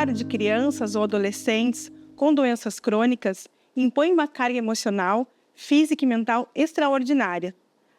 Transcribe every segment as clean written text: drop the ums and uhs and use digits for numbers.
cuidar de crianças ou adolescentes com doenças crônicas impõe uma carga emocional, física e mental extraordinária.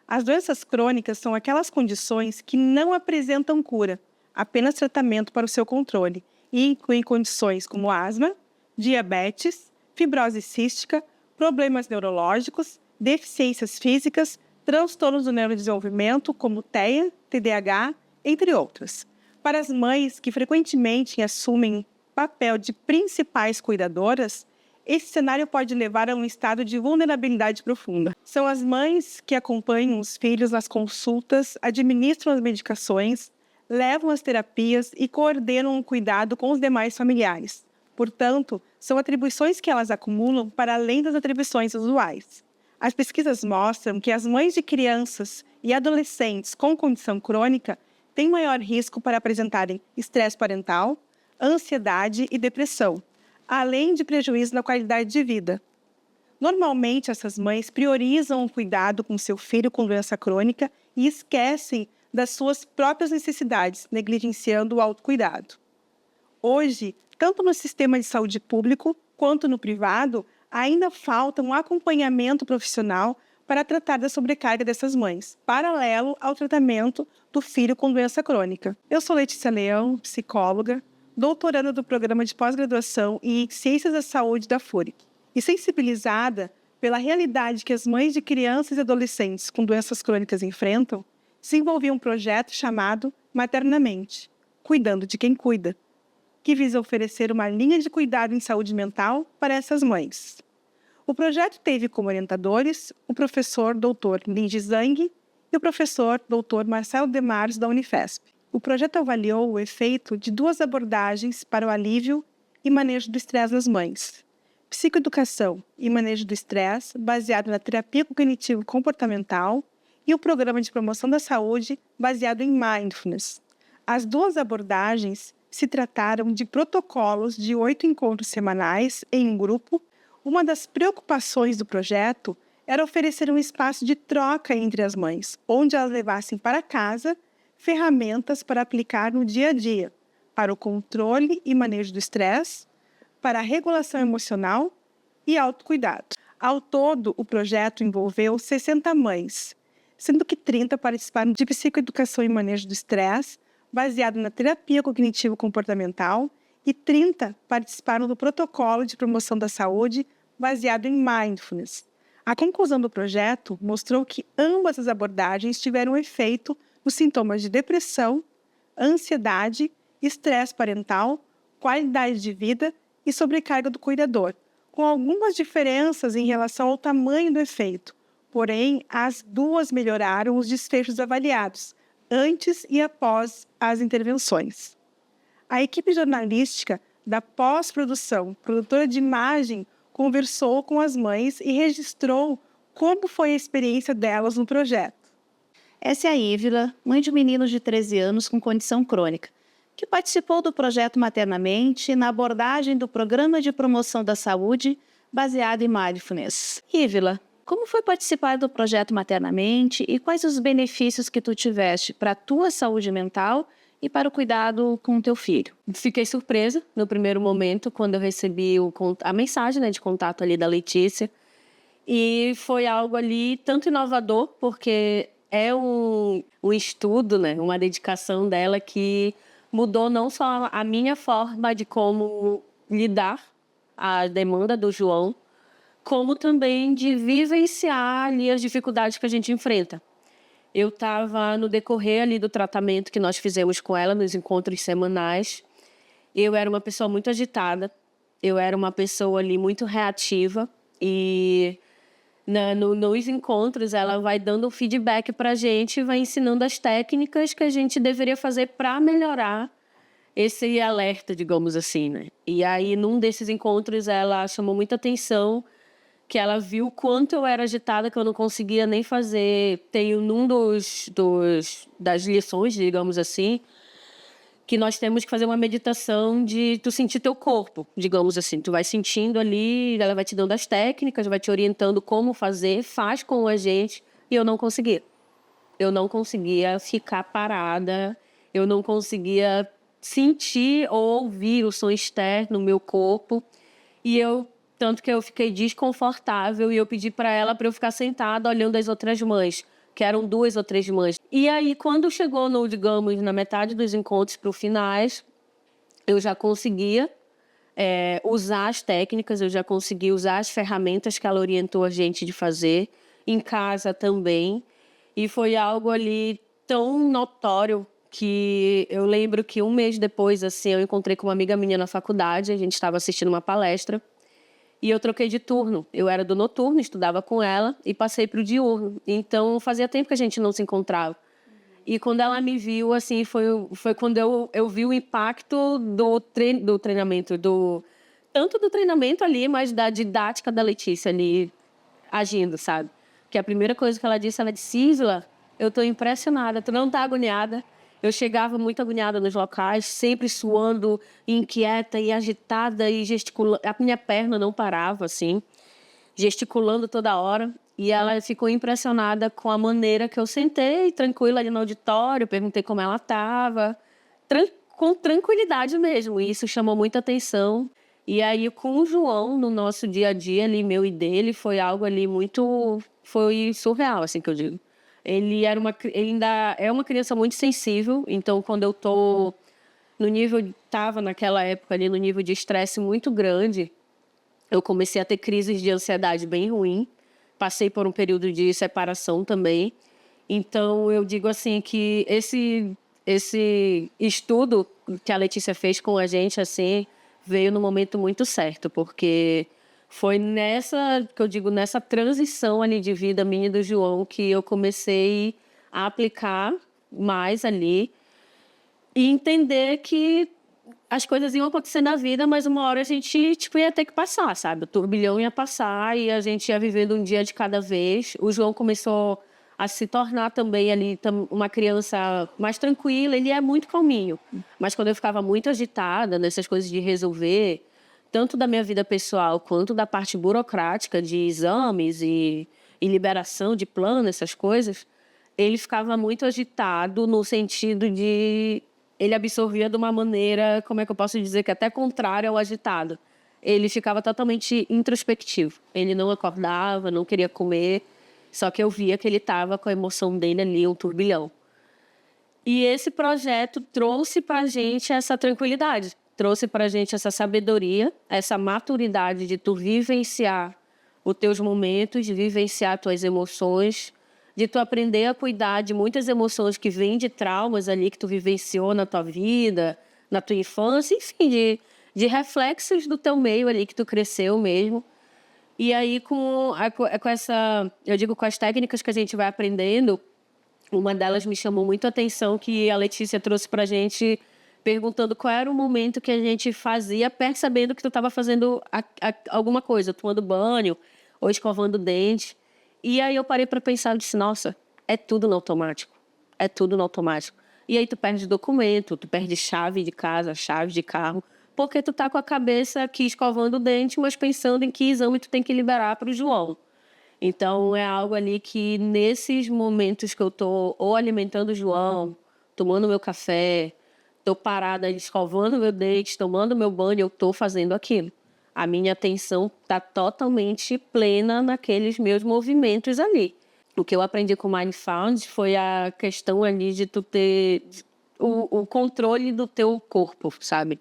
As doenças crônicas são aquelas condições que não apresentam cura, apenas tratamento para o seu controle, e incluem condições como asma, diabetes, fibrose cística, problemas neurológicos, deficiências físicas, transtornos do neurodesenvolvimento, como TEA, TDAH, entre outros. Para as mães que frequentemente assumem o papel de principais cuidadoras, esse cenário pode levar a um estado de vulnerabilidade profunda. São as mães que acompanham os filhos nas consultas, administram as medicações, levam as terapias e coordenam o cuidado com os demais familiares. Portanto, são atribuições que elas acumulam para além das atribuições usuais. As pesquisas mostram que as mães de crianças e adolescentes com condição crônica têm maior risco para apresentarem estresse parental, ansiedade e depressão, além de prejuízo na qualidade de vida. Normalmente, essas mães priorizam o cuidado com seu filho com doença crônica e esquecem das suas próprias necessidades, negligenciando o autocuidado. Hoje, tanto no sistema de saúde público quanto no privado, ainda falta um acompanhamento profissional para tratar da sobrecarga dessas mães, paralelo ao tratamento do filho com doença crônica. Eu sou Letícia Leão, psicóloga, doutoranda do Programa de Pós-Graduação em Ciências da Saúde da FURIC, e sensibilizada pela realidade que as mães de crianças e adolescentes com doenças crônicas enfrentam, desenvolvi um projeto chamado Maternamente, Cuidando de Quem Cuida, que visa oferecer uma linha de cuidado em saúde mental para essas mães. O projeto teve como orientadores o professor Dr. Lindy Zhang e o professor Dr. Marcelo Demarzo, da Unifesp. O projeto avaliou o efeito de duas abordagens para o alívio e manejo do estresse nas mães: psicoeducação e manejo do estresse, baseado na terapia cognitivo-comportamental, e o programa de promoção da saúde, baseado em mindfulness. As duas abordagens se trataram de protocolos de 8 encontros semanais em um grupo. Uma das preocupações do projeto era oferecer um espaço de troca entre as mães, onde elas levassem para casa ferramentas para aplicar no dia a dia, para o controle e manejo do estresse, para a regulação emocional e autocuidado. Ao todo, o projeto envolveu 60 mães, sendo que 30 participaram de psicoeducação e manejo do estresse, baseado na terapia cognitivo-comportamental, e 30 participaram do protocolo de promoção da saúde, baseado em mindfulness. A conclusão do projeto mostrou que ambas as abordagens tiveram efeito nos sintomas de depressão, ansiedade, estresse parental, qualidade de vida e sobrecarga do cuidador, com algumas diferenças em relação ao tamanho do efeito. Porém, as duas melhoraram os desfechos avaliados, antes e após as intervenções. A equipe jornalística da pós-produção, produtora de imagem, conversou com as mães e registrou como foi a experiência delas no projeto. Essa é a Ívila, mãe de um menino de 13 anos com condição crônica, que participou do projeto Maternamente na abordagem do Programa de Promoção da Saúde baseado em Mindfulness. Ívila, como foi participar do projeto Maternamente e quais os benefícios que tu tiveste para a tua saúde mental e para o cuidado com o teu filho? Fiquei surpresa no primeiro momento, quando eu recebi a mensagem, de contato ali da Letícia. E foi algo ali tanto inovador, porque é um estudo, uma dedicação dela que mudou não só a minha forma de como lidar a demanda do João, como também de vivenciar ali as dificuldades que a gente enfrenta. Eu estava no decorrer ali do tratamento que nós fizemos com ela, nos encontros semanais. Eu era uma pessoa muito agitada, eu era uma pessoa ali muito reativa e nos encontros ela vai dando feedback para a gente, vai ensinando as técnicas que a gente deveria fazer para melhorar esse alerta, digamos assim, E aí, num desses encontros, ela chamou muita atenção, que ela viu o quanto eu era agitada, que eu não conseguia nem fazer. Tem num das lições, digamos assim, que nós temos que fazer uma meditação de tu sentir teu corpo, digamos assim. Tu vai sentindo ali, ela vai te dando as técnicas, vai te orientando como fazer, faz com a gente, e eu não conseguia. Eu não conseguia ficar parada, eu não conseguia sentir ou ouvir o som externo no meu corpo. E tanto que eu fiquei desconfortável e eu pedi para ela para eu ficar sentada olhando as outras mães, que eram 2 ou 3 mães. E aí, quando chegou no, digamos, na metade dos encontros para os finais, eu já conseguia usar as técnicas, eu já consegui usar as ferramentas que ela orientou a gente de fazer, em casa também. E foi algo ali tão notório que eu lembro que 1 mês depois, assim, eu encontrei com uma amiga minha na faculdade, a gente estava assistindo uma palestra, e eu troquei de turno. Eu era do noturno, estudava com ela, e passei para o diurno. Então, fazia tempo que a gente não se encontrava. E quando ela me viu, assim, foi quando eu vi o impacto do treinamento, tanto do treinamento ali, mas da didática da Letícia ali agindo, sabe? Que a primeira coisa que ela disse, Ívila, eu estou impressionada, tu não está agoniada? Eu chegava muito agoniada nos locais, sempre suando, inquieta e agitada e gesticulando. A minha perna não parava, assim, gesticulando toda hora. E ela ficou impressionada com a maneira que eu sentei, tranquila ali no auditório, perguntei como ela estava, com tranquilidade mesmo. E isso chamou muita atenção. E aí, com o João, no nosso dia a dia, ali, meu e dele, foi algo ali muito... Foi surreal, assim que eu digo. Ele ainda é uma criança muito sensível, então quando eu tô no nível... Estava naquela época ali no nível de estresse muito grande, eu comecei a ter crises de ansiedade bem ruim. Passei por um período de separação também. Então, eu digo assim que esse estudo que a Letícia fez com a gente, assim, veio no momento muito certo, porque foi nessa transição ali de vida minha e do João que eu comecei a aplicar mais ali e entender que as coisas iam acontecer na vida, mas uma hora a gente ia ter que passar, sabe? O turbilhão ia passar e a gente ia vivendo um dia de cada vez. O João começou a se tornar também ali uma criança mais tranquila. Ele é muito calminho, mas quando eu ficava muito agitada nessas coisas de resolver, tanto da minha vida pessoal quanto da parte burocrática de exames e liberação de plano, essas coisas, ele ficava muito agitado no sentido de... Ele absorvia de uma maneira, como é que eu posso dizer, que até contrária ao agitado. Ele ficava totalmente introspectivo. Ele não acordava, não queria comer, só que eu via que ele estava com a emoção dele ali, um turbilhão. E esse projeto trouxe para a gente essa tranquilidade, trouxe para a gente essa sabedoria, essa maturidade de tu vivenciar os teus momentos, de vivenciar tuas emoções, de tu aprender a cuidar de muitas emoções que vêm de traumas ali que tu vivenciou na tua vida, na tua infância, enfim, de reflexos do teu meio ali que tu cresceu mesmo. E aí, com as técnicas que a gente vai aprendendo, uma delas me chamou muito a atenção, que a Letícia trouxe pra gente, perguntando qual era o momento que a gente fazia, percebendo que tu estava fazendo alguma coisa, tomando banho ou escovando o dente. E aí eu parei para pensar e disse, nossa, é tudo no automático. É tudo no automático. E aí tu perde documento, tu perde chave de casa, chave de carro, porque tu tá com a cabeça aqui escovando o dente, mas pensando em que exame tu tem que liberar para o João. Então é algo ali que nesses momentos que eu tô ou alimentando o João, tomando meu café, tô parada escovando meu dente, tomando meu banho, eu tô fazendo aquilo. A minha atenção está totalmente plena naqueles meus movimentos ali. O que eu aprendi com o Mindfound foi a questão ali de tu ter o controle do teu corpo, sabe?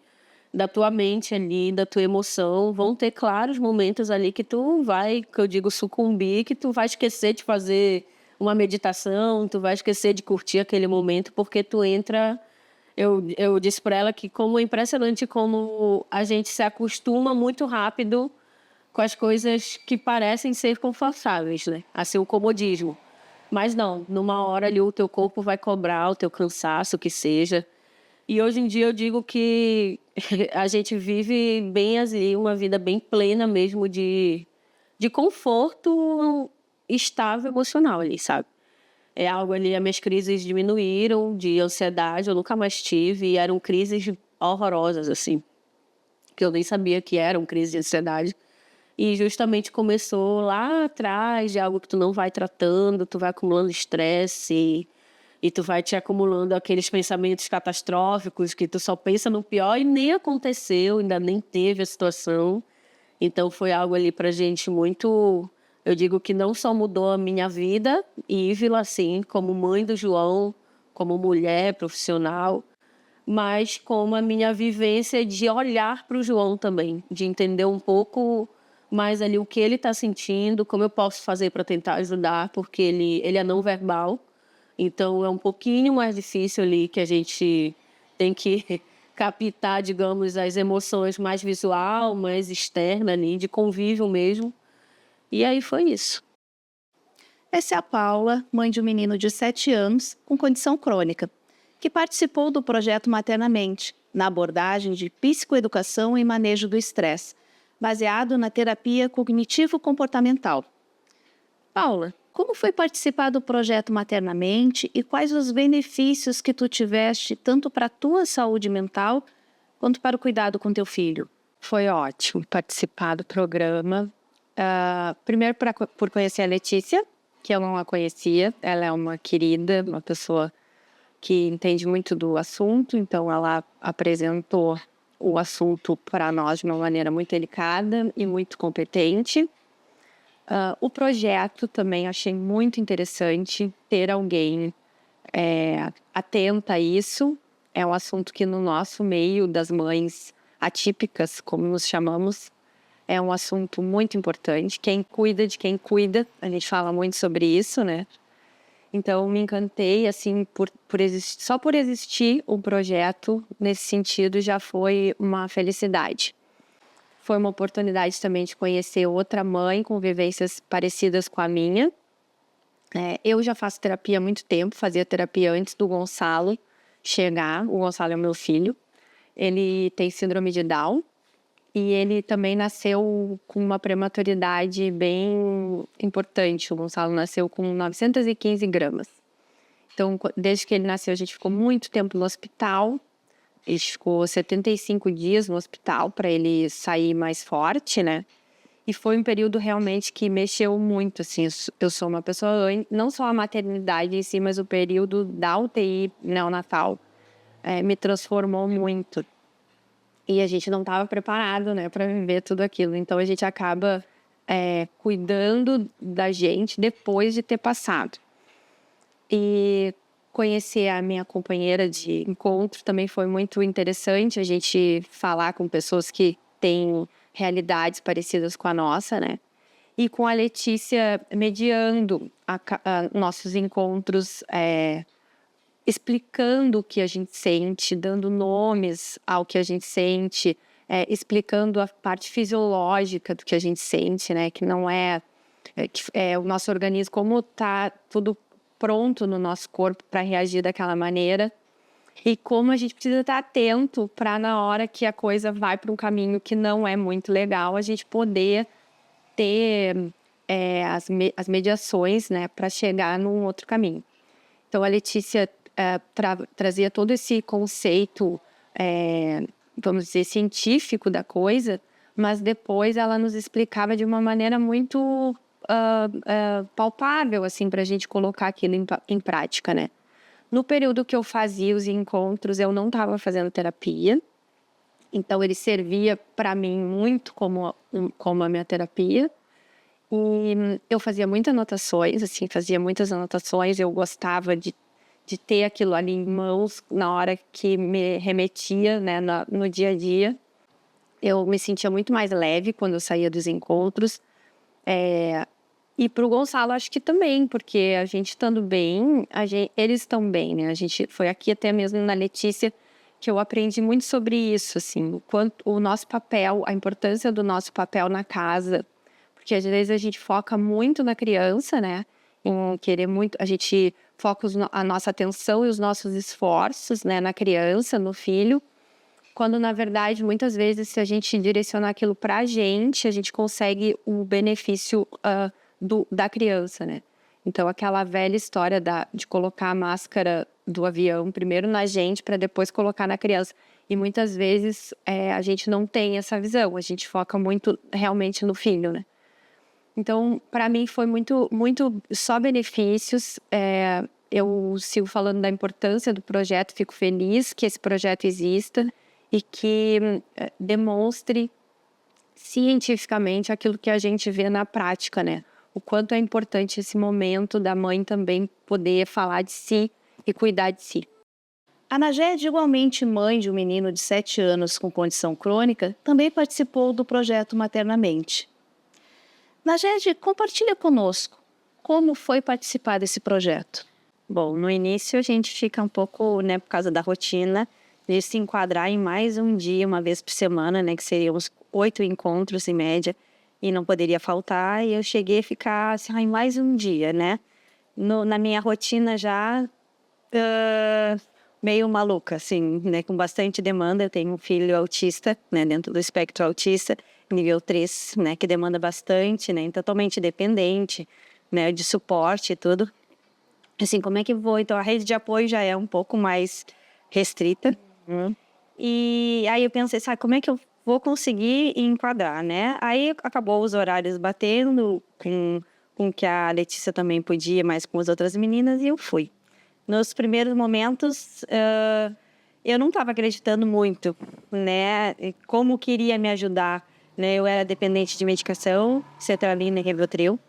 Da tua mente ali, da tua emoção. Vão ter claros momentos ali que tu vai, que eu digo, sucumbir, que tu vai esquecer de fazer uma meditação, tu vai esquecer de curtir aquele momento, porque tu entra... Eu disse para ela que como é impressionante como a gente se acostuma muito rápido com as coisas que parecem ser confortáveis, né? Assim, o comodismo. Mas não, numa hora ali o teu corpo vai cobrar o teu cansaço, o que seja. E hoje em dia eu digo que a gente vive bem ali, uma vida bem plena mesmo de conforto estável emocional ali, sabe? É algo ali, as minhas crises diminuíram de ansiedade, eu nunca mais tive, e eram crises horrorosas, assim, que eu nem sabia que eram crises de ansiedade. E justamente começou lá atrás, de algo que tu não vai tratando, tu vai acumulando estresse, E tu vai te acumulando aqueles pensamentos catastróficos que tu só pensa no pior e nem aconteceu, ainda nem teve a situação. Então foi algo ali pra gente muito... Eu digo que não só mudou a minha vida, Ívila, assim, como mãe do João, como mulher profissional, mas como a minha vivência de olhar para o João também, de entender um pouco mais ali o que ele está sentindo, como eu posso fazer para tentar ajudar, porque ele é não verbal, então é um pouquinho mais difícil ali que a gente tem que captar, digamos, as emoções mais visual, mais externa ali, de convívio mesmo. E aí foi isso. Essa é a Paula, mãe de um menino de 7 anos com condição crônica, que participou do projeto Maternamente, na abordagem de psicoeducação e manejo do estresse, baseado na terapia cognitivo-comportamental. Paula, como foi participar do projeto Maternamente e quais os benefícios que tu tiveste tanto para a tua saúde mental quanto para o cuidado com teu filho? Foi ótimo participar do programa. Primeiro por conhecer a Letícia, que eu não a conhecia. Ela é uma querida, uma pessoa que entende muito do assunto, então ela apresentou o assunto para nós de uma maneira muito delicada e muito competente. O projeto também achei muito interessante ter alguém atenta a isso. É um assunto que no nosso meio das mães atípicas, como nos chamamos, é um assunto muito importante. Quem cuida de quem cuida, a gente fala muito sobre isso, né? Então, me encantei, assim, só por existir um projeto nesse sentido já foi uma felicidade. Foi uma oportunidade também de conhecer outra mãe com vivências parecidas com a minha. Eu já faço terapia há muito tempo, fazia terapia antes do Gonçalo chegar. O Gonçalo é o meu filho. Ele tem síndrome de Down. E ele também nasceu com uma prematuridade bem importante. O Gonçalo nasceu com 915 gramas. Então, desde que ele nasceu, a gente ficou muito tempo no hospital. Ele ficou 75 dias no hospital para ele sair mais forte, né? E foi um período realmente que mexeu muito, assim. Eu sou uma pessoa, não só a maternidade em si, mas o período da UTI neonatal me transformou muito. E a gente não estava preparado, né, para viver tudo aquilo. Então, a gente acaba cuidando da gente depois de ter passado. E conhecer a minha companheira de encontro também foi muito interessante. A gente falar com pessoas que têm realidades parecidas com a nossa, né? E com a Letícia mediando nossos encontros, explicando o que a gente sente, dando nomes ao que a gente sente, explicando a parte fisiológica do que a gente sente, né? Que não que o nosso organismo, como está tudo pronto no nosso corpo para reagir daquela maneira, e como a gente precisa estar atento para, na hora que a coisa vai para um caminho que não é muito legal, a gente poder ter as mediações, né, para chegar num outro caminho. Então, a Letícia trazia todo esse conceito, vamos dizer, científico da coisa, mas depois ela nos explicava de uma maneira muito palpável, assim, para a gente colocar aquilo em prática, né? No período que eu fazia os encontros, eu não estava fazendo terapia, então ele servia para mim muito como a minha terapia. E eu fazia muitas anotações, assim, eu gostava de ter aquilo ali em mãos na hora que me remetia, né, no dia a dia. Eu me sentia muito mais leve quando eu saía dos encontros. E para o Gonçalo, acho que também, porque a gente estando bem, eles estão bem, né? A gente foi aqui até mesmo na Letícia que eu aprendi muito sobre isso, assim, o quanto o nosso papel, a importância do nosso papel na casa, porque às vezes a gente foca muito na criança, né? Em querer muito, a gente foca a nossa atenção e os nossos esforços, né, na criança, no filho, quando na verdade muitas vezes se a gente direcionar aquilo para a gente consegue o benefício da criança, né? Então aquela velha história de colocar a máscara do avião primeiro na gente para depois colocar na criança. E muitas vezes a gente não tem essa visão, a gente foca muito realmente no filho, né? Então, para mim foi muito, muito só benefícios. eu sigo falando da importância do projeto, fico feliz que esse projeto exista e que demonstre cientificamente aquilo que a gente vê na prática, né? O quanto é importante esse momento da mãe também poder falar de si e cuidar de si. A Naged, igualmente mãe de um menino de 7 anos com condição crônica, também participou do projeto Maternamente. Naged, compartilha conosco como foi participar desse projeto. Bom, no início a gente fica um pouco, né, por causa da rotina, de se enquadrar em mais um dia, uma vez por semana, né, que seriam uns 8 encontros em média, e não poderia faltar, e eu cheguei a ficar, assim, em mais um dia, né, na minha rotina já meio maluca, assim, né, com bastante demanda. Eu tenho um filho autista, né, dentro do espectro autista, nível 3, né, que demanda bastante, né, totalmente dependente, né, de suporte e tudo. Assim, como é que vou? Então, a rede de apoio já é um pouco mais restrita. E aí eu pensei, sabe, como é que eu vou conseguir enquadrar, né? Aí acabou os horários batendo com que a Letícia também podia, mas com as outras meninas, e eu fui. Nos primeiros momentos, eu não estava acreditando muito, né? Como queria me ajudar, né? Eu era dependente de medicação, sertralina e Rivotril,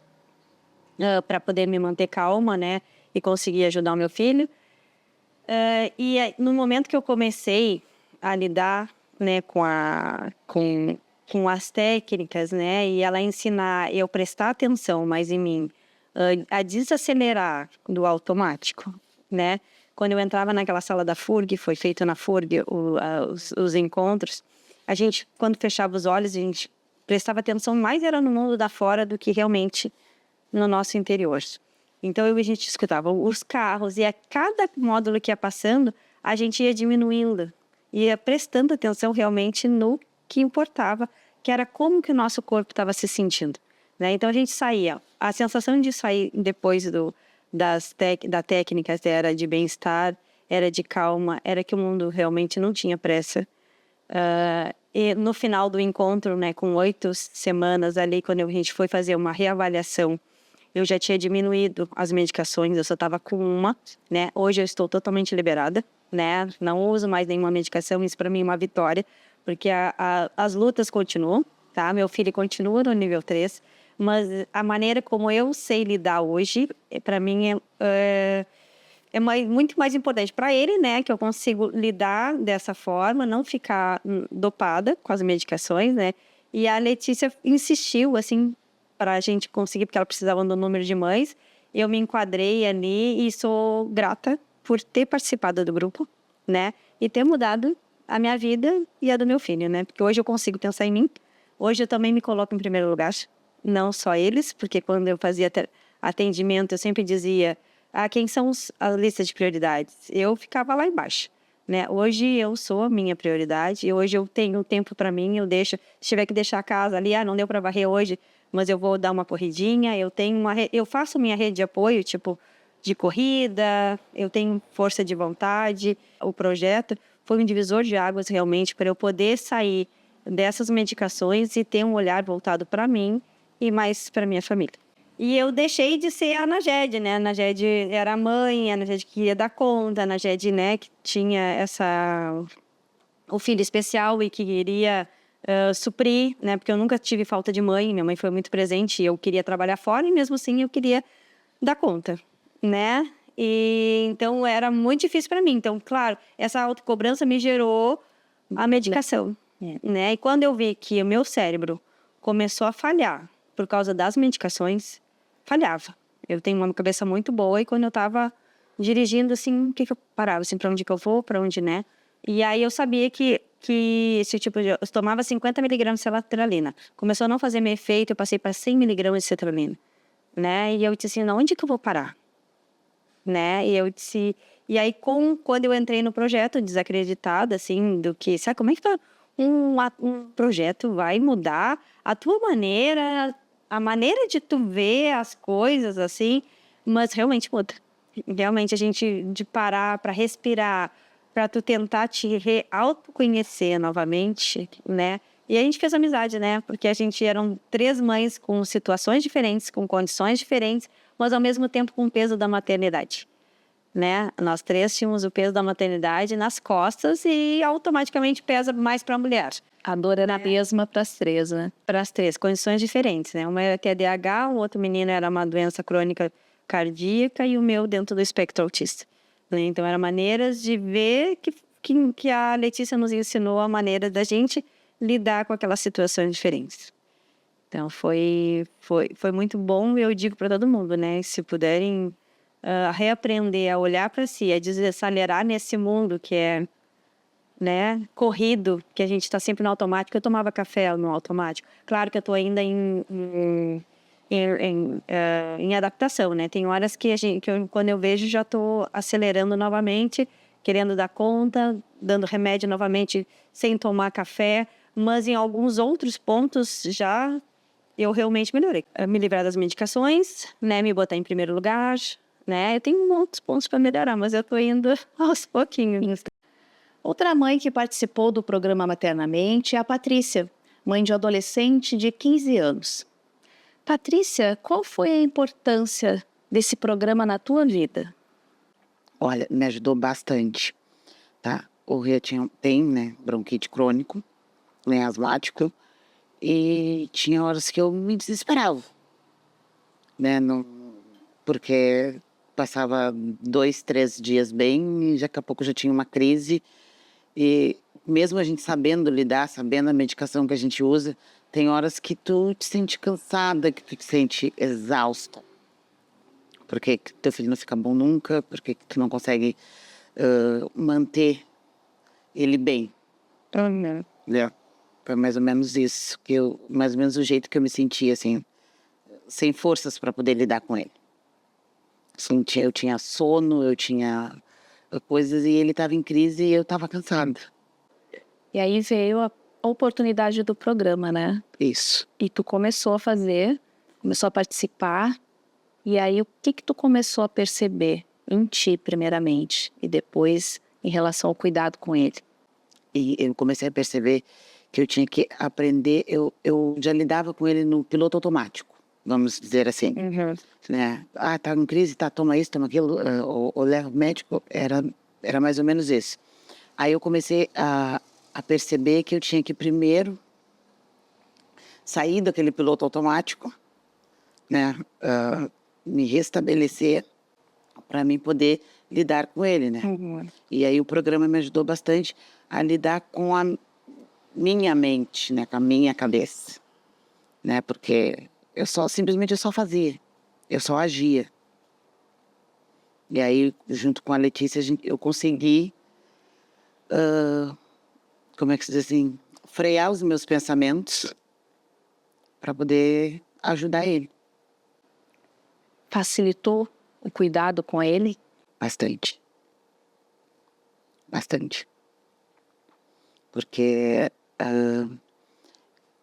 para poder me manter calma, né? E conseguir ajudar o meu filho. No momento que eu comecei a lidar, né, com as técnicas, né, e ela ensinar eu prestar atenção mais em mim, a desacelerar do automático, né? Quando eu entrava naquela sala da FURG, foi feito na FURG os encontros, a gente, quando fechava os olhos, a gente prestava atenção mais era no mundo da fora do que realmente no nosso interior. Então, a gente escutava os carros e a cada módulo que ia passando, a gente ia diminuindo, ia prestando atenção realmente no que importava, que era como que o nosso corpo estava se sentindo, né? Então, a gente saía, a sensação de sair depois da técnica era de bem-estar, era de calma, era que o mundo realmente não tinha pressa. E no final do encontro, né, com 8 semanas ali, quando a gente foi fazer uma reavaliação, eu já tinha diminuído as medicações, eu só estava com uma, né? Hoje eu estou totalmente liberada, né? Não uso mais nenhuma medicação, isso para mim é uma vitória, porque as lutas continuam, tá? Meu filho continua no nível 3, mas a maneira como eu sei lidar hoje, para mim é muito mais importante para ele, né? Que eu consigo lidar dessa forma, não ficar dopada com as medicações, né? E a Letícia insistiu, assim, para a gente conseguir, porque ela precisava do número de mães. Eu me enquadrei ali e sou grata por ter participado do grupo, né? E ter mudado a minha vida e a do meu filho, né? Porque hoje eu consigo pensar em mim. Hoje eu também me coloco em primeiro lugar, não só eles, porque quando eu fazia atendimento, eu sempre dizia, quem são a lista de prioridades? Eu ficava lá embaixo, né? Hoje eu sou a minha prioridade, e hoje eu tenho tempo para mim, se tiver que deixar a casa ali, não deu para varrer hoje, mas eu vou dar uma corridinha, eu faço minha rede de apoio, tipo, de corrida, eu tenho força de vontade. O projeto foi um divisor de águas realmente para eu poder sair dessas medicações e ter um olhar voltado para mim e mais para minha família. E eu deixei de ser a Naged, né? A Naged era a mãe, a Naged queria dar conta, a Naged, né, que tinha o filho especial e que queria suprir, né? Porque eu nunca tive falta de mãe, minha mãe foi muito presente, eu queria trabalhar fora e mesmo assim eu queria dar conta, né? E então era muito difícil para mim. Então, claro, essa autocobrança me gerou a medicação, né? E quando eu vi que o meu cérebro começou a falhar por causa das medicações, falhava. Eu tenho uma cabeça muito boa e quando eu estava dirigindo, assim, o que eu parava? Assim, para onde que eu vou? Para onde, né? E aí eu sabia que esse tipo de... Eu tomava 50 miligramas de sertralina. Começou a não fazer meu efeito, eu passei para 100 miligramas de sertralina, né? E eu disse assim, onde que eu vou parar? Né? E eu disse... E aí, quando eu entrei no projeto, desacreditada, assim, do que... Sabe como é que um projeto vai mudar a tua maneira, a maneira de tu ver as coisas, assim, mas realmente muda. Realmente, a gente de parar para respirar, para tu tentar te autoconhecer novamente, né? E a gente fez amizade, né? Porque a gente eram 3 mães com situações diferentes, com condições diferentes, mas ao mesmo tempo com o peso da maternidade, né? Nós três tínhamos o peso da maternidade nas costas e automaticamente pesa mais para a mulher. A dor era a mesma para as três, né? Para as três, condições diferentes, né? Uma era TDAH, o outro menino era uma doença crônica cardíaca e o meu dentro do espectro autista. Né? Então, eram maneiras de ver que a Letícia nos ensinou a maneira da gente lidar com aquelas situações diferentes. Então, foi muito bom, eu digo para todo mundo, né? Se puderem reaprender a olhar para si, a desacelerar nesse mundo que é, né, corrido, que a gente está sempre no automático. Eu tomava café no automático. Claro que eu estou ainda em adaptação, né? Tem horas que quando eu vejo, já estou acelerando novamente, querendo dar conta, dando remédio novamente, sem tomar café. Mas em alguns outros pontos já eu realmente melhorei. Me livrar das medicações, né? Me botar em primeiro lugar, né? Eu tenho muitos pontos para melhorar, mas eu estou indo aos pouquinhos. Outra mãe que participou do programa Maternamente é a Patrícia, mãe de adolescente de 15 anos. Patrícia, qual foi a importância desse programa na tua vida? Olha, me ajudou bastante, tá? O Rê tem, né, bronquite crônico, né, asmático, e tinha horas que eu me desesperava, né, porque passava 2, 3 dias bem e daqui a pouco já tinha uma crise. E mesmo a gente sabendo lidar, sabendo a medicação que a gente usa, tem horas que tu te sente cansada, que tu te sente exausta. Porque teu filho não fica bom nunca, porque tu não consegue manter ele bem. Foi mais ou menos isso, mais ou menos o jeito que eu me sentia, assim, sem forças para poder lidar com ele. Eu tinha sono, eu tinha coisas, e ele estava em crise e eu estava cansada. E aí veio a oportunidade do programa, né? Isso. E tu começou a participar, e aí o que tu começou a perceber em ti, primeiramente, e depois em relação ao cuidado com ele? E eu comecei a perceber que eu tinha que aprender, eu já lidava com ele no piloto automático, vamos dizer assim. Né? Ah, tá em crise, tá, toma isso, toma aquilo, ou leva o médico, era mais ou menos isso. Aí eu comecei a perceber que eu tinha que primeiro sair daquele piloto automático, né, me restabelecer para mim poder lidar com ele, né. E aí o programa me ajudou bastante a lidar com a minha mente, né, com a minha cabeça, né, porque simplesmente eu só fazia, eu só agia. E aí, junto com a Letícia, eu consegui, como é que se diz assim, frear os meus pensamentos para poder ajudar ele. Facilitou o cuidado com ele? Bastante. Bastante. Porque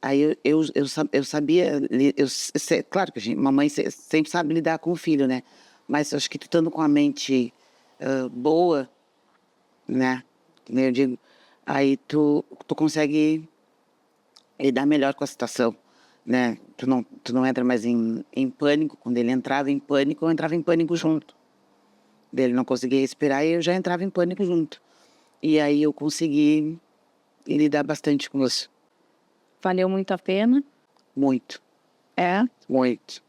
aí eu sabia, claro que mamãe sempre sabe lidar com o filho, né? Mas eu acho que tu estando com a mente boa, né? Eu digo, aí tu consegue lidar melhor com a situação, né? Tu não entra mais em pânico. Quando ele entrava em pânico, eu entrava em pânico junto. Ele não conseguia respirar e eu já entrava em pânico junto. E aí eu consegui lidar bastante com isso. Valeu muito a pena? Muito. É? Muito.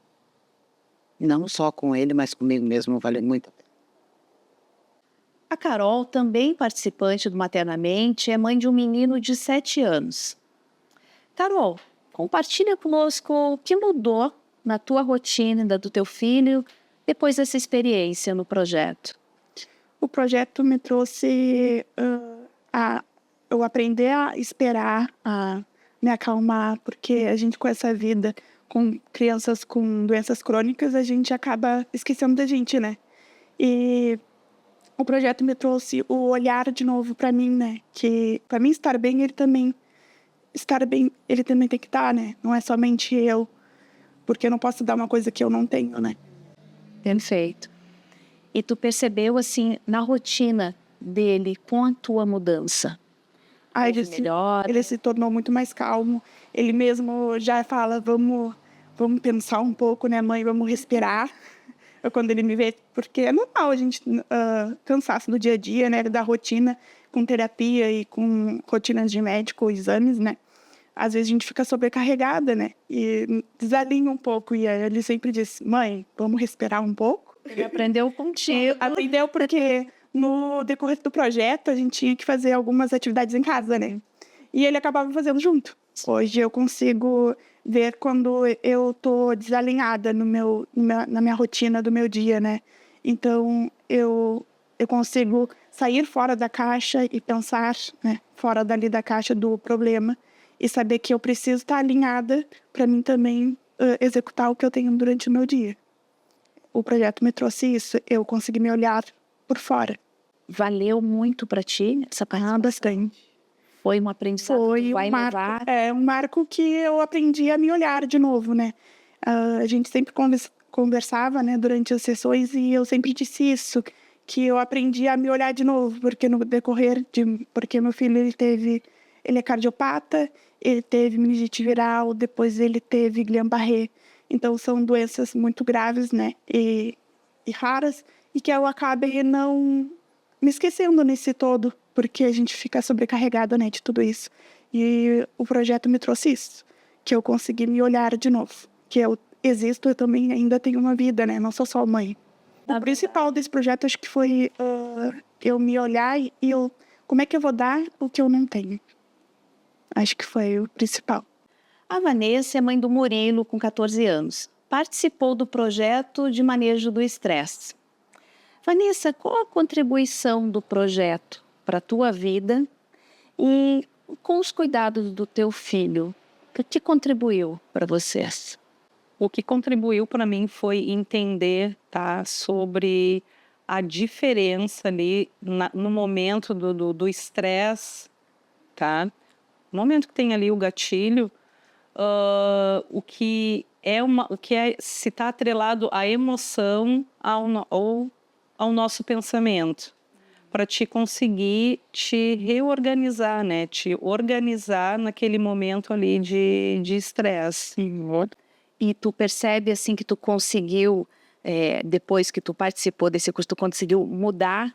Não só com ele, mas comigo mesmo, valeu muito a pena. A Carol, também participante do Maternamente, é mãe de um menino de 7 anos. Carol, compartilha conosco o que mudou na tua rotina do teu filho depois dessa experiência no projeto. O projeto me trouxe eu aprender a esperar, a me acalmar, porque a gente com essa vida, com crianças com doenças crônicas, a gente acaba esquecendo da gente, né? E o projeto me trouxe o olhar de novo para mim, né? Que para mim estar bem, ele também tem que estar, né? Não é somente eu, porque eu não posso dar uma coisa que eu não tenho, né? Perfeito. E tu percebeu, assim, na rotina dele, com a tua mudança? Ele se tornou muito mais calmo. Ele mesmo já fala, vamos pensar um pouco, né, mãe? Vamos respirar. quando ele me vê, porque é normal a gente cansaço do dia a dia, né, da rotina, com terapia e com rotinas de médico, exames, né? Às vezes a gente fica sobrecarregada, né? E desalinha um pouco. E aí ele sempre diz, mãe, vamos respirar um pouco? Ele aprendeu contigo. Aprendeu porque no decorrer do projeto a gente tinha que fazer algumas atividades em casa, né? E ele acabava fazendo junto. Hoje eu consigo ver quando eu tô desalinhada na minha rotina do meu dia, né? Então eu consigo sair fora da caixa e pensar, né, fora dali da caixa do problema e saber que eu preciso estar alinhada para mim também executar o que eu tenho durante o meu dia. O projeto me trouxe isso, eu consegui me olhar por fora. Valeu muito para ti essa participação? Bastante. Foi um aprendizado que vai levar... um marco que eu aprendi a me olhar de novo, né? A gente sempre conversava, né, durante as sessões e eu sempre disse isso, que eu aprendi a me olhar de novo, porque no decorrer porque meu filho ele é cardiopata, ele teve meningite viral, depois ele teve Guillain-Barré. Então são doenças muito graves, né, e raras, e que eu acabe não me esquecendo nesse todo, porque a gente fica sobrecarregado, né, de tudo isso. E o projeto me trouxe isso, que eu consegui me olhar de novo, que eu existo, eu também ainda tenho uma vida, né, não sou só mãe. O principal desse projeto acho que foi eu me olhar e como é que eu vou dar o que eu não tenho. Acho que foi o principal. A Vanessa é mãe do Murilo, com 14 anos. Participou do projeto de manejo do estresse. Vanessa, qual a contribuição do projeto para a tua vida e com os cuidados do teu filho? O que contribuiu para vocês? O que contribuiu para mim foi entender, tá, sobre a diferença ali no momento do estresse, tá? No momento que tem ali o gatilho, o que se está atrelado à emoção ou ao nosso pensamento, para te conseguir te reorganizar, né? Te organizar naquele momento ali de estresse. E tu percebe assim que tu conseguiu, depois que tu participou desse curso, tu conseguiu mudar,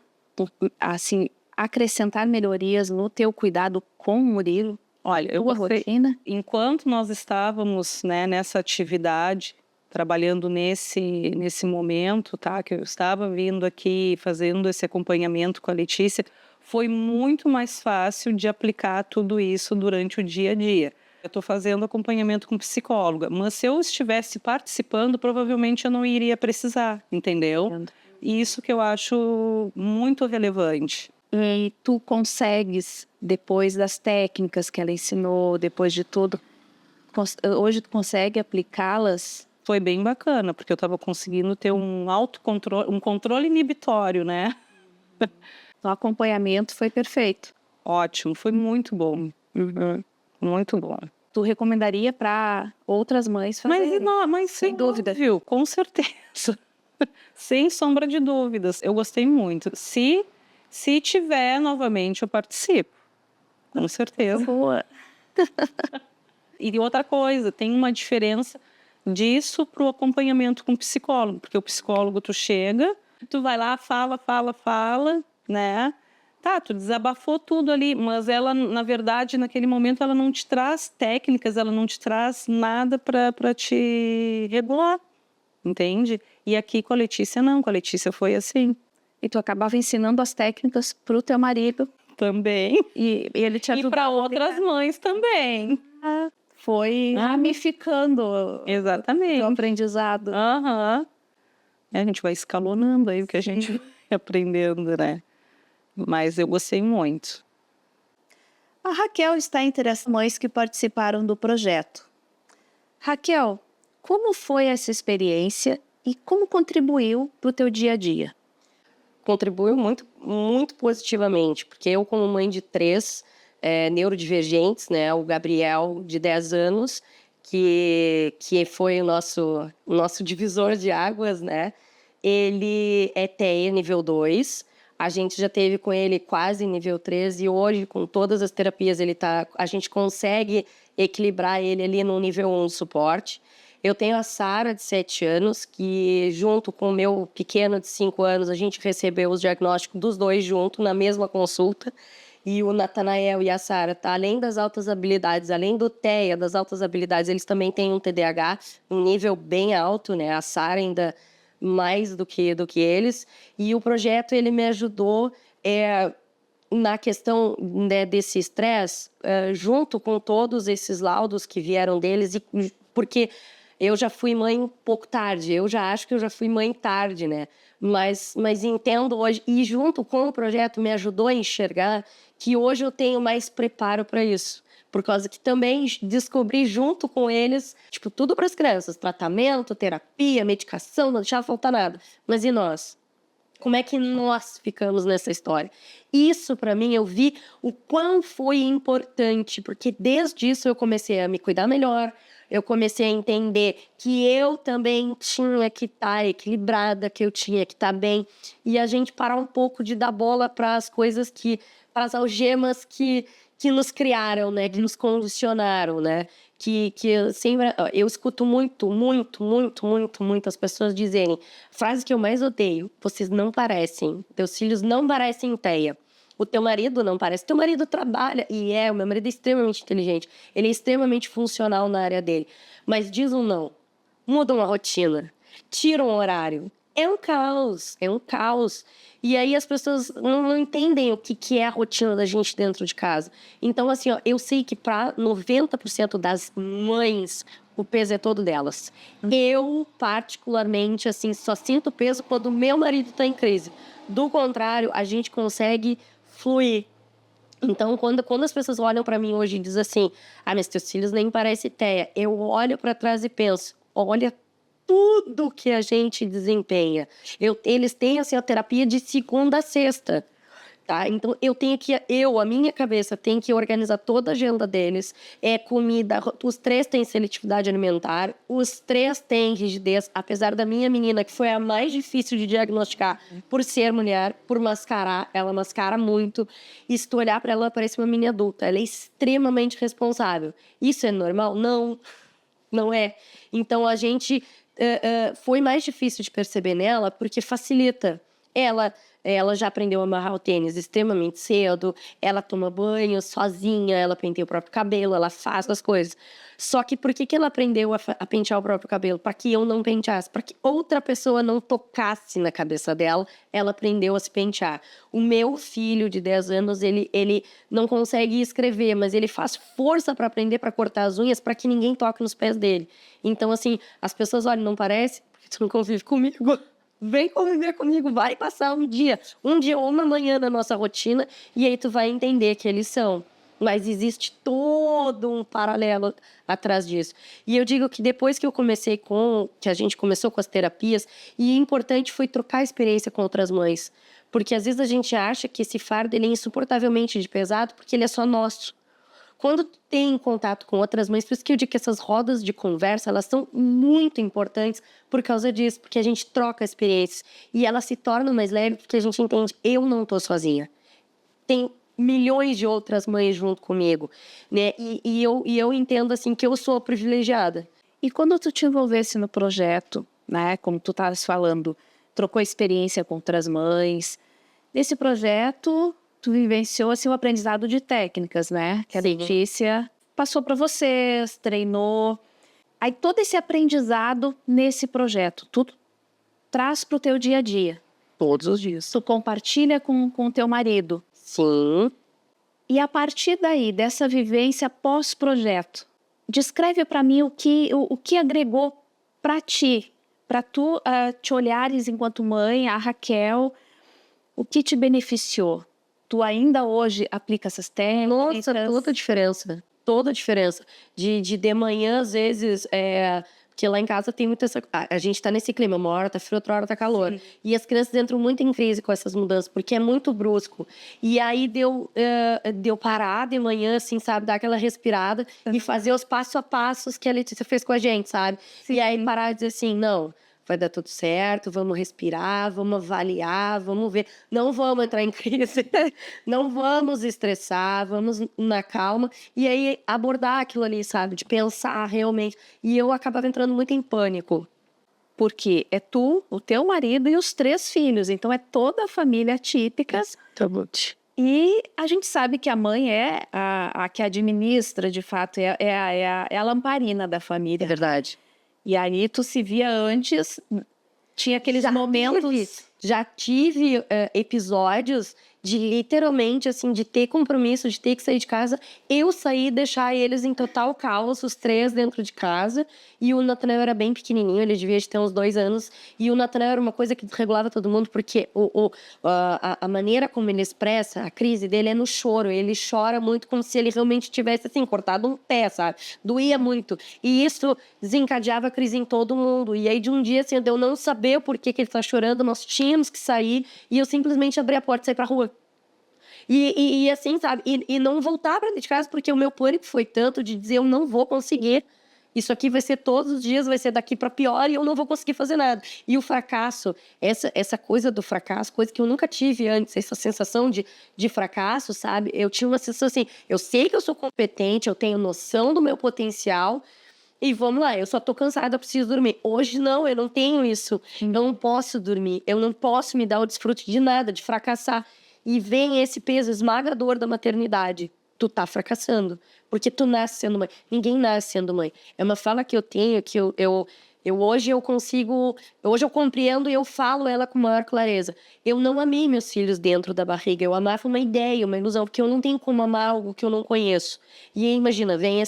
assim, acrescentar melhorias no teu cuidado com o Murilo? Olha, eu gostei. Enquanto nós estávamos, né, nessa atividade, trabalhando nesse momento, tá, que eu estava vindo aqui, fazendo esse acompanhamento com a Letícia, foi muito mais fácil de aplicar tudo isso durante o dia a dia. Eu estou fazendo acompanhamento com psicóloga, mas se eu estivesse participando, provavelmente eu não iria precisar, entendeu? E isso que eu acho muito relevante. E tu consegues, depois das técnicas que ela ensinou, depois de tudo, hoje tu consegue aplicá-las? Foi bem bacana, porque eu estava conseguindo ter um autocontrole, um controle inibitório, né? O acompanhamento foi perfeito. Ótimo, foi muito bom. Muito bom. Tu recomendaria para outras mães fazerem? Mas sem dúvida. Viu? Com certeza. Sem sombra de dúvidas. Eu gostei muito. Se tiver novamente, eu participo. Com certeza. Boa. E outra coisa, tem uma diferença disso para o acompanhamento com o psicólogo. Porque o psicólogo, tu chega, tu vai lá, fala, né? Tá, tu desabafou tudo ali, mas ela, na verdade, naquele momento, ela não te traz técnicas, ela não te traz nada para te regular, entende? E aqui com a Letícia, não. Com a Letícia foi assim. E tu acabava ensinando as técnicas pro teu marido. Também. E ele te ajudou. E para outras mães também. Foi ramificando. Exatamente. O aprendizado. A gente vai escalonando aí o que a gente vai aprendendo, né? Mas eu gostei muito. A Raquel está entre as mães que participaram do projeto. Raquel, como foi essa experiência e como contribuiu para o teu dia a dia? Contribuiu muito, muito positivamente, porque eu, como mãe de 3 neurodivergentes, né, o Gabriel, de 10 anos, que foi o nosso divisor de águas, né, ele é TEA nível 2, a gente já teve com ele quase nível 3 e hoje, com todas as terapias, a gente consegue equilibrar ele ali no nível 1 suporte. Eu tenho a Sara, de 7 anos, que junto com o meu pequeno de 5 anos, a gente recebeu os diagnósticos dos dois juntos na mesma consulta. E o Natanael e a Sara, tá? Além das altas habilidades, além do TEA, das altas habilidades, eles também têm um TDAH, um nível bem alto, né? A Sara ainda mais do que eles. E o projeto, ele me ajudou na questão, né, desse estresse, junto com todos esses laudos que vieram deles, porque eu já fui mãe um pouco tarde, eu já acho que eu já fui mãe tarde, né? Mas entendo hoje, e junto com o projeto me ajudou a enxergar que hoje eu tenho mais preparo para isso. Por causa que também descobri junto com eles, tipo, tudo para as crianças, tratamento, terapia, medicação, não deixava faltar nada. Mas e nós? Como é que nós ficamos nessa história? Isso, para mim, eu vi o quão foi importante, porque desde isso eu comecei a me cuidar melhor, eu comecei a entender que eu também tinha que estar equilibrada, que eu tinha que estar bem, e a gente parar um pouco de dar bola para as coisas para as algemas que nos criaram, né, que nos condicionaram, né, que eu sempre, eu escuto muito as pessoas dizerem, frase que eu mais odeio: vocês não parecem, teus filhos não parecem Teia. O teu marido não parece. Teu marido trabalha, o meu marido é extremamente inteligente. Ele é extremamente funcional na área dele. Mas diz um não. Muda uma rotina. Tira um horário. É um caos. É um caos. E aí as pessoas não entendem o que é a rotina da gente dentro de casa. Então, assim, eu sei que para 90% das mães, o peso é todo delas. Eu, particularmente, assim, só sinto peso quando o meu marido está em crise. Do contrário, a gente consegue fluir. Então, quando as pessoas olham para mim hoje e dizem assim: mas teus filhos nem parecem Teia, eu olho para trás e penso: olha tudo que a gente desempenha. Eles têm, assim, a terapia de segunda a sexta. Tá? Então, a minha cabeça tem que organizar toda a agenda deles. Comida, os 3 têm seletividade alimentar, os 3 têm rigidez, apesar da minha menina, que foi a mais difícil de diagnosticar, por ser mulher, por mascarar, ela mascara muito, e se tu olhar para ela, ela parece uma mini adulta, ela é extremamente responsável. Isso é normal? Não, não é. Então, a gente foi mais difícil de perceber nela, porque facilita. Ela já aprendeu a amarrar o tênis extremamente cedo, ela toma banho sozinha, ela penteia o próprio cabelo, ela faz as coisas. Só que por que ela aprendeu a pentear o próprio cabelo? Para que eu não penteasse, para que outra pessoa não tocasse na cabeça dela, ela aprendeu a se pentear. O meu filho de 10 anos, ele não consegue escrever, mas ele faz força para aprender, para cortar as unhas, para que ninguém toque nos pés dele. Então, assim, as pessoas olham, não parece? Porque tu não convive comigo. Vem conviver comigo, vai passar um dia ou uma manhã na nossa rotina, e aí tu vai entender que eles são. Mas existe todo um paralelo atrás disso. E eu digo que depois que a gente começou com as terapias, e importante foi trocar experiência com outras mães. Porque às vezes a gente acha que esse fardo ele é insuportavelmente de pesado, porque ele é só nosso. Quando tu tem contato com outras mães, por isso que eu digo que essas rodas de conversa, elas são muito importantes por causa disso, porque a gente troca experiências e elas se tornam mais leves porque a gente entende, eu não estou sozinha. Tem milhões de outras mães junto comigo, né? E eu entendo, assim, que eu sou privilegiada. E quando tu te envolvesse no projeto, né, como tu estavas falando, trocou experiência com outras mães, nesse projeto tu vivenciou assim, o aprendizado de técnicas, né? Que a Letícia passou para vocês, treinou. Aí todo esse aprendizado nesse projeto, tu traz para o teu dia a dia. Todos os dias. Tu compartilha com o teu marido. Sim. E a partir daí, dessa vivência pós-projeto, descreve para mim o que agregou para ti, para tu te olhares enquanto mãe, a Raquel, o que te beneficiou. Tu ainda hoje aplica essas técnicas? Nossa, toda a diferença. Toda a diferença. De manhã, às vezes, porque lá em casa tem muita essa... A gente tá nesse clima, uma hora tá frio, outra hora tá calor. Sim. E as crianças entram muito em crise com essas mudanças, porque é muito brusco. E aí deu parar de manhã, assim, sabe? Dar aquela respirada e fazer os passo a passos que a Letícia fez com a gente, sabe? Sim. E aí parar e dizer assim, não... vai dar tudo certo, vamos respirar, vamos avaliar, vamos ver. Não vamos entrar em crise, não vamos estressar, vamos na calma. E aí abordar aquilo ali, sabe? De pensar realmente. E eu acabava entrando muito em pânico. Porque é tu, o teu marido e os 3 filhos. Então, é toda a família típica. E a gente sabe que a mãe é a que administra, de fato, é a lamparina da família. É verdade. E aí tu se via antes, tinha aqueles momentos... Já tive episódios de literalmente, assim, de ter compromisso, de ter que sair de casa, eu sair e deixar eles em total caos, os 3 dentro de casa, e o Nathanael era bem pequenininho, ele devia ter uns 2 anos, e o Nathanael era uma coisa que desregulava todo mundo, porque a maneira como ele expressa a crise dele é no choro, ele chora muito como se ele realmente tivesse, assim, cortado um pé, sabe? Doía muito, e isso desencadeava a crise em todo mundo, e aí de um dia, assim, eu não saber o porquê que ele tá chorando, nós tínhamos que sair, e eu simplesmente abri a porta e saí pra rua. E assim, sabe? E não voltar para dentro de casa, porque o meu pânico foi tanto de dizer, eu não vou conseguir. Isso aqui vai ser todos os dias, vai ser daqui para pior e eu não vou conseguir fazer nada. E o fracasso, essa coisa do fracasso, coisa que eu nunca tive antes, essa sensação de fracasso, sabe? Eu tinha uma sensação assim, eu sei que eu sou competente, eu tenho noção do meu potencial, e vamos lá, eu só tô cansada, eu preciso dormir. Hoje não, eu não tenho isso. Eu não posso dormir, eu não posso me dar o desfrute de nada, de fracassar. E vem esse peso esmagador da maternidade. Tu tá fracassando, porque tu nasce sendo mãe. Ninguém nasce sendo mãe. É uma fala que eu tenho, que hoje eu consigo... Hoje eu compreendo e eu falo ela com maior clareza. Eu não amei meus filhos dentro da barriga. Eu amava uma ideia, uma ilusão, porque eu não tenho como amar algo que eu não conheço. E aí, imagina, vem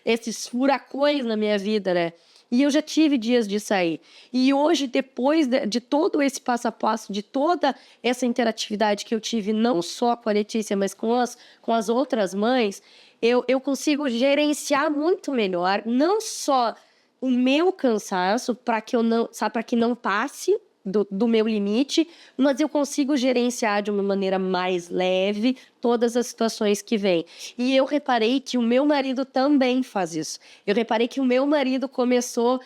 esses furacões na minha vida, né? E eu já tive dias de sair. E hoje, depois de todo esse passo a passo, de toda essa interatividade que eu tive, não só com a Letícia, mas com as outras mães, eu consigo gerenciar muito melhor, não só o meu cansaço, para que não passe do meu limite, mas eu consigo gerenciar de uma maneira mais leve todas as situações que vêm. E eu reparei que o meu marido também faz isso. Eu reparei que o meu marido começou...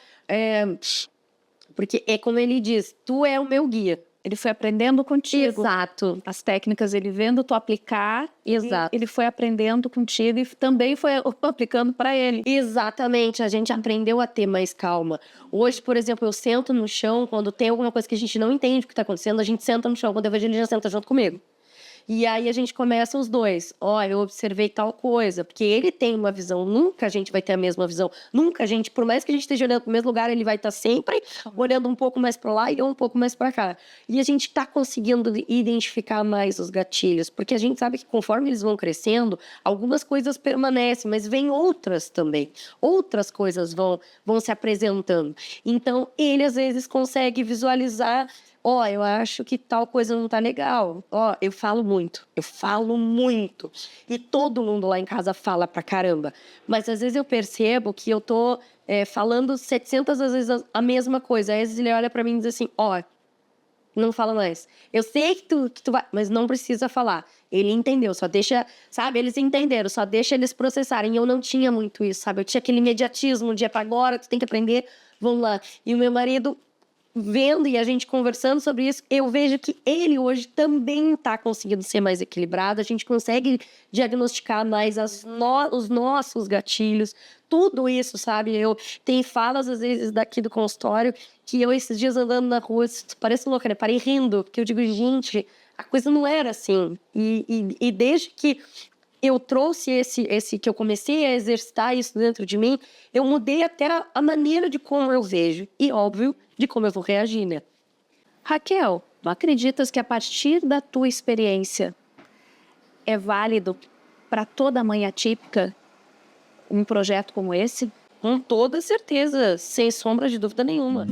porque é como ele diz, tu é o meu guia. Ele foi aprendendo contigo. Exato. As técnicas, ele vendo tu aplicar, Exato. ele foi aprendendo contigo e também foi aplicando para ele. Exatamente, a gente aprendeu a ter mais calma. Hoje, por exemplo, eu sento no chão, quando tem alguma coisa que a gente não entende o que está acontecendo, a gente senta no chão, quando eu vejo ele já senta junto comigo. E aí a gente começa os dois. Ó, eu observei tal coisa. Porque ele tem uma visão, nunca a gente vai ter a mesma visão. Nunca a gente, por mais que a gente esteja olhando para o mesmo lugar, ele vai estar sempre olhando um pouco mais para lá e eu um pouco mais para cá. E a gente está conseguindo identificar mais os gatilhos. Porque a gente sabe que conforme eles vão crescendo, algumas coisas permanecem, mas vem outras também. Outras coisas vão se apresentando. Então, ele às vezes consegue visualizar... Ó, eu acho que tal coisa não tá legal. Ó, eu falo muito. E todo mundo lá em casa fala pra caramba. Mas às vezes eu percebo que eu tô falando 700 vezes a mesma coisa. Aí às vezes ele olha pra mim e diz assim, ó, não fala mais. Eu sei que tu vai, mas não precisa falar. Ele entendeu, só deixa, sabe? Eles entenderam, só deixa eles processarem. Eu não tinha muito isso, sabe? Eu tinha aquele imediatismo de é pra agora, tu tem que aprender, vamos lá. E o meu marido... vendo e a gente conversando sobre isso, eu vejo que ele hoje também está conseguindo ser mais equilibrado, a gente consegue diagnosticar mais os nossos gatilhos, tudo isso, sabe? Eu tenho falas, às vezes, daqui do consultório, que eu, esses dias andando na rua, parece louca, né? Parei rindo, porque eu digo, gente, a coisa não era assim. E desde que eu trouxe esse que eu comecei a exercitar isso dentro de mim, eu mudei até a maneira de como eu vejo. E, óbvio, de como eu vou reagir, né? Raquel, tu acreditas que a partir da tua experiência é válido para toda mãe atípica um projeto como esse? Com toda certeza, sem sombra de dúvida nenhuma.